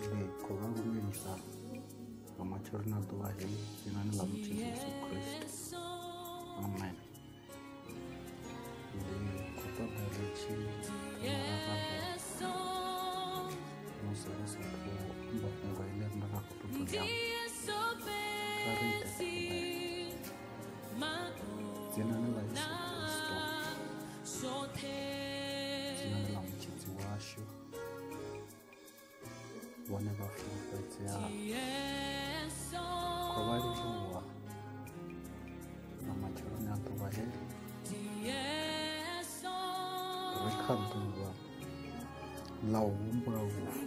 ndi khou vha lumelisa nga matsheloni a ḓuvha hei dzina ḽa Mutshizi Yesu Kristo. Amen. Ndi khou ṱoḓa ri tshi musi ri sa khou amba fhungo ile nda nga khou ṱoḓa kha ri ite dzina ḽa Yesu Kristo, dzina ḽa Mutshizi washu, vhone vha fulufhedzeaho. Khou vha livhuwa nga matsheloni a ḓuvha heli ri kha ḓuvha ḽa u humbula lufu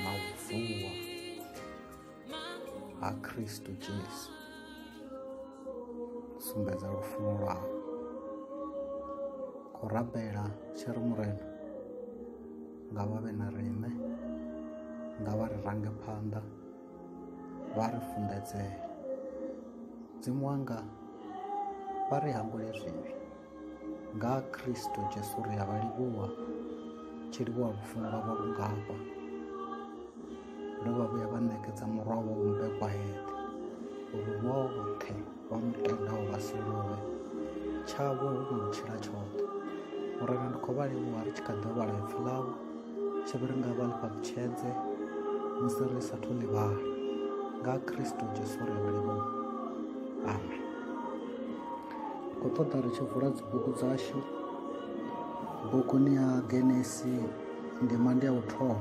na u vuwa ha Kristo Jesu, sumbedza lufuno lwawe. Khou rabela tshiri murena nga vhavhe na riṋe, nga vha ri range phanḓa, vha ri funḓedzele. Mudzimu wanga vha ri hangule zwivhi nga Kristo Jesu ri a vha livhuwa, tshi livhuwa lufuno lwavho lungafha ndo vha vhuya vha ṋekedza murwa wa mumbekwa heḓi uri vhoṱhe vha mutendaho vha si lovhe, tshavho hu no tshila tshoṱhe. Murena ndi khou vha livhuwa ri tshi kha ḓi vhala ipfhi ḽavho tshivhi ri nga vha ḽi ṱalutshedze musi ri sathu ḽi vhala nga Kristo Jesu ri a vha livhuwa. Amen. Khou ṱoḓa ri tshi vula dzibugu dzashu buguni ya Genesi, ndima ndi ya u thoma,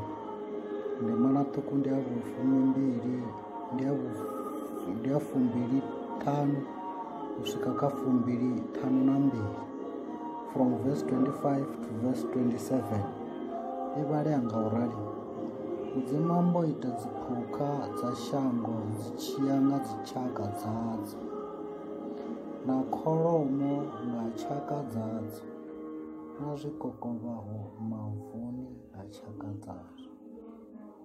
ndima na ṱhukhu ndi ya vhufumimbili, ndi ya fumbili ṱhanu u swika kha fumbili ṱhanu na mbili, from verse 25 to verse 27. I vhalea nga u rali: Mudzimu ambo ita dziphukha dza shango dzi tshiya nga dzitshaka dzadzo, na kholomo nga tshaka dzadzo, na zwikokovhaho mavuni nga tshaka dzazwo.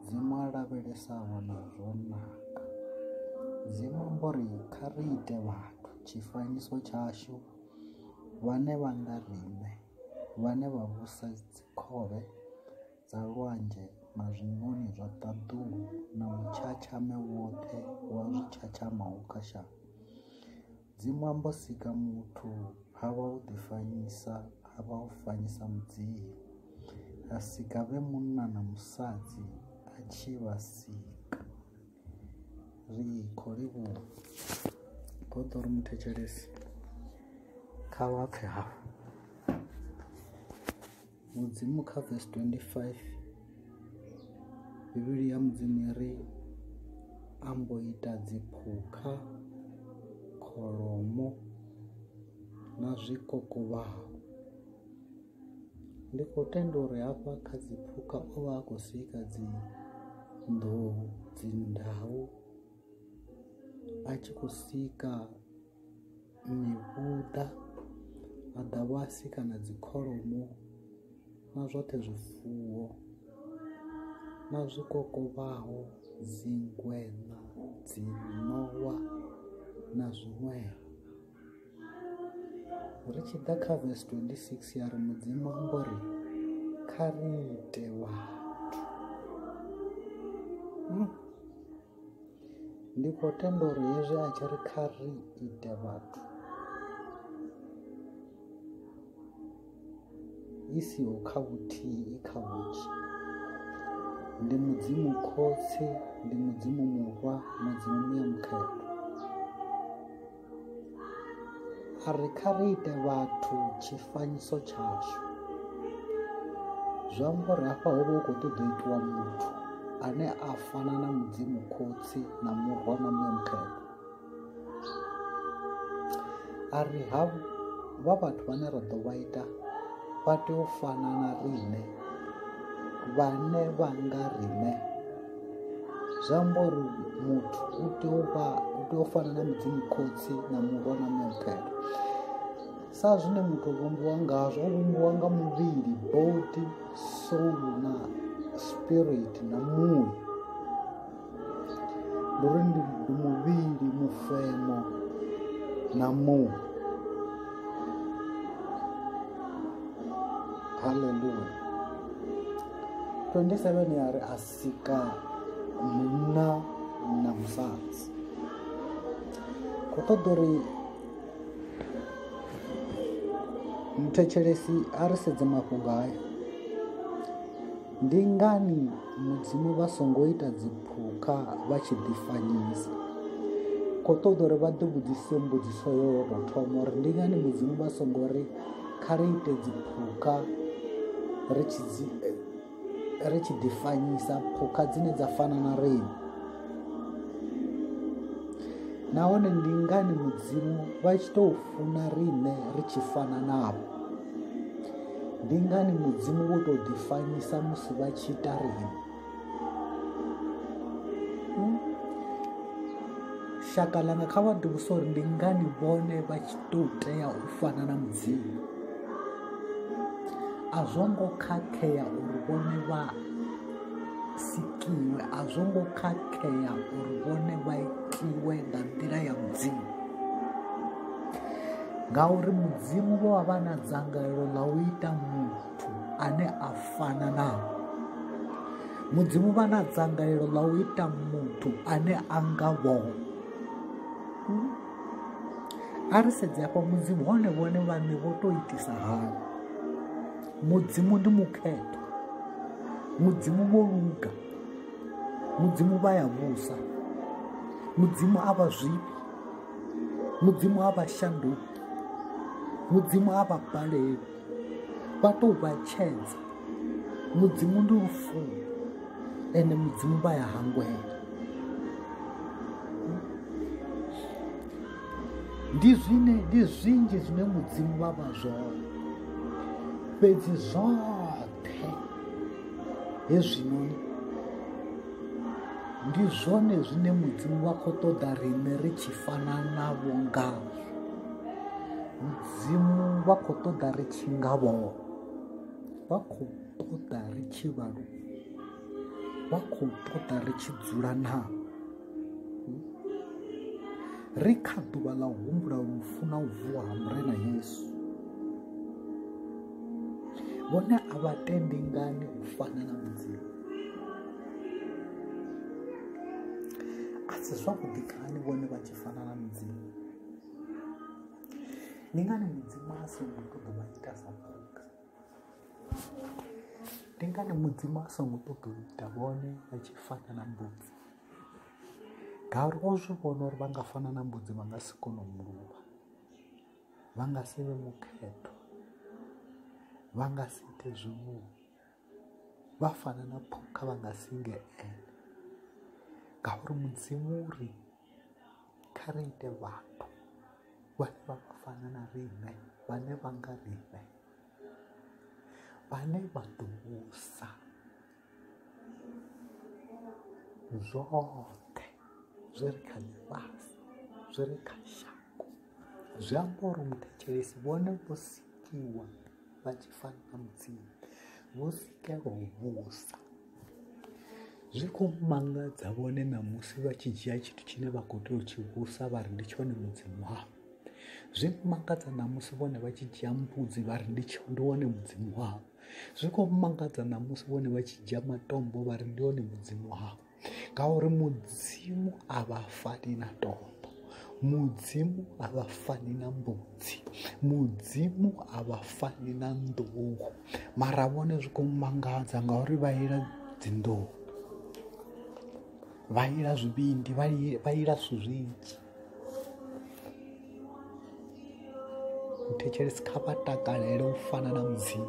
Dzimu a lavhelesaho na zwo naka. Dzimu ambo ri kha ri ite vhathu tshifanyiso tshashu, vhane vha nga riṋe, vhane vha vhusa dzikhovhe dza lwanzhe na zwiṋoni zwa ṱaḓulu na mutshátshame woṱhe wa zwitshátshamaho kha shango. Dzimu ambo sika muthu ha vha u ḓifanyisa, ha vha u fanyisa mudzimu, a sika vhe munna na musadzi a tshi vha sika. Ri khou livhuwa khou ḓo ri muthetshelesi kha vha pfhe hafha. Mudzimu kha verse 25 Bivhili ya Mudzimu ri ambo ita dziphukha, kholomo na zwikokovhaho. Ndi khou tenda uri hafha kha dziphukha o vha a khou sika dzi nḓou, dzi ndau, a tshi khou sika mivhuḓa, a dovha a sika na dzikholomo na zwoṱhe zwifuwo na zwikokovhaho, dzingwena, dzinowa na zwiṅwevho. Ri tshi ḓa kha verse 26 ya ri Mudzimu ambo ri kha ri ite vhathu. Ndi khou tenda uri hezwi a tshi ri kha ri ite vhathu, i siho kha vhuthihi, i kha vhunzhi. Ndi Mudzimu khotsi, ndi Mudzimu murwa, Mudzimu muyamukhetho. A ri kha ri ite vhathu tshifanyiso tshashu. Zwi amba uri hafha ho vha hu khou ṱoḓa itiwa muthu ane a fana na Mudzimu khotsi na murwa na muyamukhetho. A ri havha vhathu vhane ra ḓo vha ita vha tea u fana na riṋe, vhane vha nga riṋe. Zwi amba uri muthu u tea u fana na Mudzimu khotsi na murwa na muyamukhetho. Sa zwine muthu o vhumbiwa ngazwo, o vhumbiwa nga muvhili, body, soul na spirit na muya. Ndi uri ndi muvhili, mufemo na muya. Hallelujah. 27 ya ri a sika munna na musadzi. Khou ṱoḓa uri muthetshelesi a ri sedze mafhungo haya. Ndi ngani mudzimu vha songo ita dziphukha vha tshi ḓifanyisa? Khou ṱoḓa uri vha ḓi vhudzise mbudziso yo tou thoma uri ndi ngani mudzimu vha songo ri kha ri ite dziphukha ri tshi ḓifanyisa, phukha dzine dza fana na riṋe. Nahone ndi ngani mudzimu vha tshi tou funa riṋe ri tshi fana navho? Ndi ngani mudzimu wo tou ḓifanyisa musi vha tshi ita riṋe? Shaka ḽanga kha vha ḓivhise uri ndi ngani vhone vha tshi tou tea u fana na mudzimu. A zwo ngo khakhea uri vhone vha sikiwe, a zwo ngo khakhea uri vhone vha itiwe nga nḓila ya mudzimu, ngauri mudzimu vho vha na dzangalelo ḽa u ita muthu ane a fana navho. Mudzimu vha na dzangalelo ḽa u ita muthu ane a nga vhone. A ri sedze hafha mudzimu hone vhone vhaṋe vho tou itisa hani. Mudzimu ndi mukhetho, mudzimu vho luga, mudzimu vha ya vhusa, mudzimu a vha zwifhi, mudzimu a vha shanduki, mudzimu a vha baleli, vha tou vhatshedza. Mudzimu ndi lufuno, ende mudzimu vha ya hangwela. Ndi zwinzhi zwine mudzimu vha vha zwone, fhedzi zwoṱhe hezwinoni ndi zwone zwine mudzimu vha khou ṱoḓa riṋe ri tshi fana navho ngazwo. Mudzimu vha khou ṱoḓa ri tshi nga vhone, vha khou ṱoḓa ri tshi vha vha khou ṱoḓa ri tshi dzula navho. Ri kha ḓuvha ḽa u humbula lufu na u vuwa ha murena Yesu, vhone a vha tendi ngani u fana na mudzimu? A si zwavhuḓi kani vhone vha tshi fana na mudzimu? Ndi ngani mudzimu a songo ṱoḓa vha ita sa phukha? Ndi ngani mudzimu a songo ṱoḓa u ita vhone vha tshi fana na mbudzi? Ngauri vho zwi vhona uri vha nga fana na mbudzi vha nga si kone u muluvha, vha nga si vhe mukhetho, vha nga si ite zwivhuḓi, vha fana na phukha vha nga si nge ene. Ngauri mudzimu uri kha ri ite vhathu vhane vha vha fana na riṋe, vhane vha nga riṋe, vhane vha ḓo vhusa zwoṱhe zwi re kha ḽifhasi, zwi re kha shango. Zwi amba uri muthetshelesi vhone vho sikiwa vha tshi fana na mudzimu, vho sikelwa u vhusa. Zwi khou mangadza vhone ṋamusi vha tshi dzhia tshithu tshine vha khou tea u tshi vhusa vha ri ndi tshone mudzimu wavho. Zwi mangadza ṋamusi vhone vha tshi dzhia mbudzi vha ri ndi wone mudzimu wavho. Zwi khou mangadza ṋamusi vhone vha tshi dzhia matombo vha ri ndi wone mudzimu wavho. Ngauri mudzimu a vha fani na tombo, mudzimu a vha fani na mbudzi, mudzimu a vha fani na nḓuhu. Mara vhone zwi khou mangadza ngauri vha ila dzinḓuhu, vha ila zwivhindi, vha ila zwithu zwinzhi. Muthetshelesi kha vha takalele u fana na mudzimu,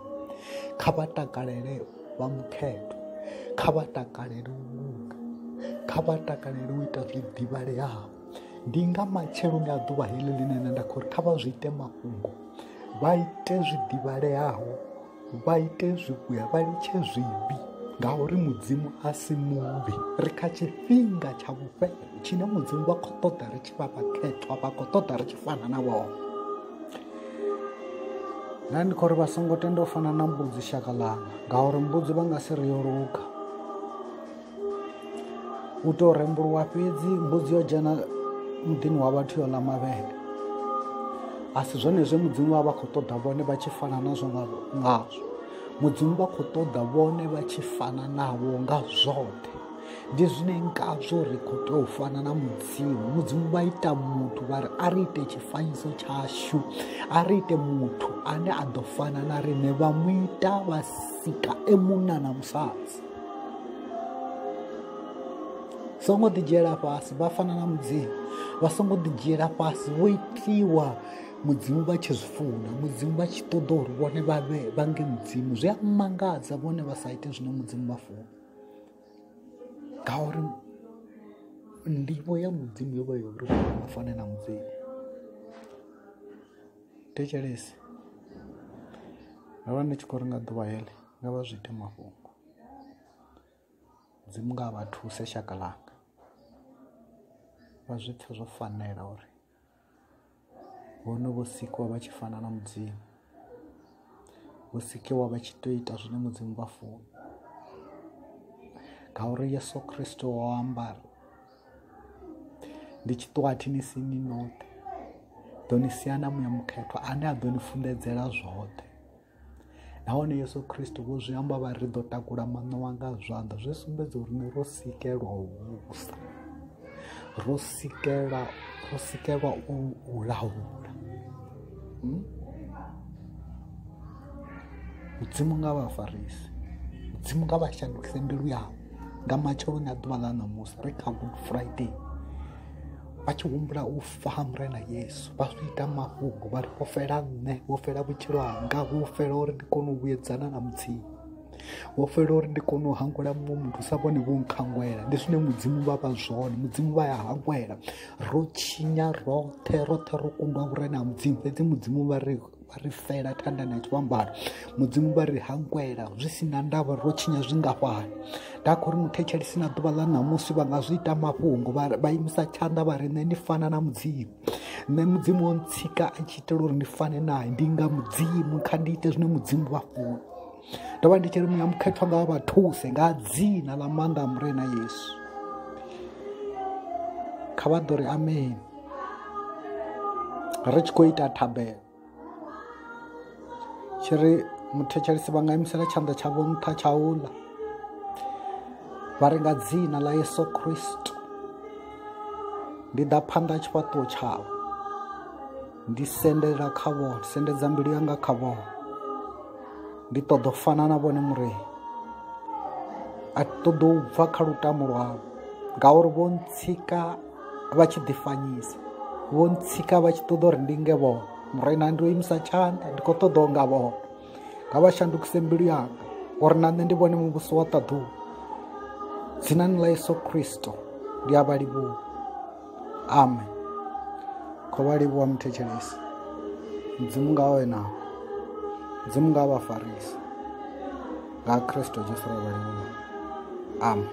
kha vha takalele vha mukhetho, kha vha takalele u luga, kha vha takalele u ita zwiḓivhaleaho. Ndi nga matsheloni a ḓuvha heḽi ḽine nṋe nda khou ri kha vha zwi ite mafhungo, vha ite zwiḓivhaleaho, vha ite zwivhuya, vha litshe zwivhi, ngauri mudzimu a si muvhi. Ri kha tshifhinga tsha vhufhelo tshine mudzimu vha khou ṱoḓa ri tshi vha vhakhethwa, vha khou ṱoḓa ri tshi fana na vhone. Na ndi khou ri vha songo tenda u fana na mbudzi shaka ḽanga, ngauri mbudzi vha nga si ri yo luga. U tou rembuluwa fhedzi mbudzi yo dzhena muḓini wa vhathu yo ḽa mavhele. A si zwone zwe mudzimu vha vha khou ṱoḓa vhone vha tshi fana nazwo ngazwo. mudzimu vha khou ṱoḓa vhone vha tshi fana navho nga zwoṱhe. Ndi zwine ngazwo ri khou tea u fana na mudzimu vha ita muthu vha ri a ri ite tshifanyiso tshashu, a ri ite muthu ane a ḓo fana na riṋe, vha mu ita vha sika e munna na musadzi. Songo ḓi dzhiela fhasi vha fana na mudzimu, vha songo ḓi dzhiela fhasi vho itiwa mudzimu vha tshi zwi funa, mudzimu vha tshi ṱoḓa uri vhone vha nge mudzimu. Zwi a mangadza vhone vha sa ite zwine mudzimu vha funa, ngauri ndivho ya mudzimu yo vha yo uri vha fane na mudzimu. Thetshelesi, ndo vha ndi tshi khou ri nga ḓuvha heḽi nga vha zwi ite mafhungo, mudzimu nga vha thuse shaka ḽanga, vha zwi pfe zwo fanela uri vhone vho sikiwa vha tshi fana na mudzimu, vho sikiwa vha tshi tea u ita zwine mudzimu vha funa. Ngauri Yesu Kristo o ambara, ndi tshi ṱuwa thi ni si ni noṱhe, ḓo ni sia na muya mukhethwa ane a ḓo ni funḓedzela zwoṱhe. Nahone Yesu Kristo vho zwi amba vha ri ḓo takula maṋo nga zwanḓa, zwi sumbedza uri ni ro sikelwa u vhusa, ro sikelwa u laula. Mudzimu nga vha farisi, mudzimu nga vha shandukise mbilu yavho nga matsheloni a ḓuvha ḽa ṋamusi ri kha Good Friday, vha tshi humbula u fa ha murena Yesu, vha zwi ita mafhungo vha ri vho fela nṋe, vho fela vhutshilo hanga, vho fela uri ndi kone u vhuyedzana na mudzimu, vho fela uri ndi kone u hangwela muṅwe muthu sa vhone vho nkhangwela. Ndi zwine mudzimu vha vha zwone, mudzimu vha ya hangwela, ro tshinya roṱhe ro kundwa vhurena ha mudzimu, fhedzi mudzimu vha ri fela thandani ya tshivhambano, mudzimu vha ri hangwela zwi si na ndavha ro tshinya zwingafhani. Nda khou ri muthetshelesi na ḓuvha ḽa ṋamusi vha nga zwi ita mafhungo vha imisa tshanḓa vha ri nṋe ndi fana na mudzimu, nṋe mudzimu o ntsika a tshi itela uri ndi fane naye, ndi nga mudzimu, kha ndi ite zwine mudzimu vha funa. Ndo vha ndi tshi ri muya mukhethwa nga vha thuse nga dzina ḽa maanḓa a murena Yesu. Kha vha ḓo ri amen. Ri tshi khou ita thabelo tshi ri muthetshelesi vha nga imisela tshanḓa tshavho nṱha tsha uḽa vha ri nga dzina ḽa Yesu Kristo ndi ḓa phanḓa tshifhaṱuwo tshavho, ndi sendela kha vhone, sendedza mbilu yanga kha vhone, ndi ṱoḓa u fana na vhone murena, a ṱoḓa u bva kha lutamo lwavho, ngauri vho ntsika vha tshi ḓifanyisa, vho ntsika vha tshi ṱoḓa uri ndi nge vhone. Murena ndi o imisa tshanḓa, ndi khou ṱoḓa nga vhone, nga vha shandukise mbilu yanga uri na nṋe ndi vhone muvhuso wa ṱaḓuwa. Dzinani ḽa Yesu Kristo ndi a vha livhuwa, amen. Khou vha livhuwa muthetshelesi, mudzimu nga we navho, mudzimu nga vha farisi, nga Kristo Jesu ro vha livhuwa, amen.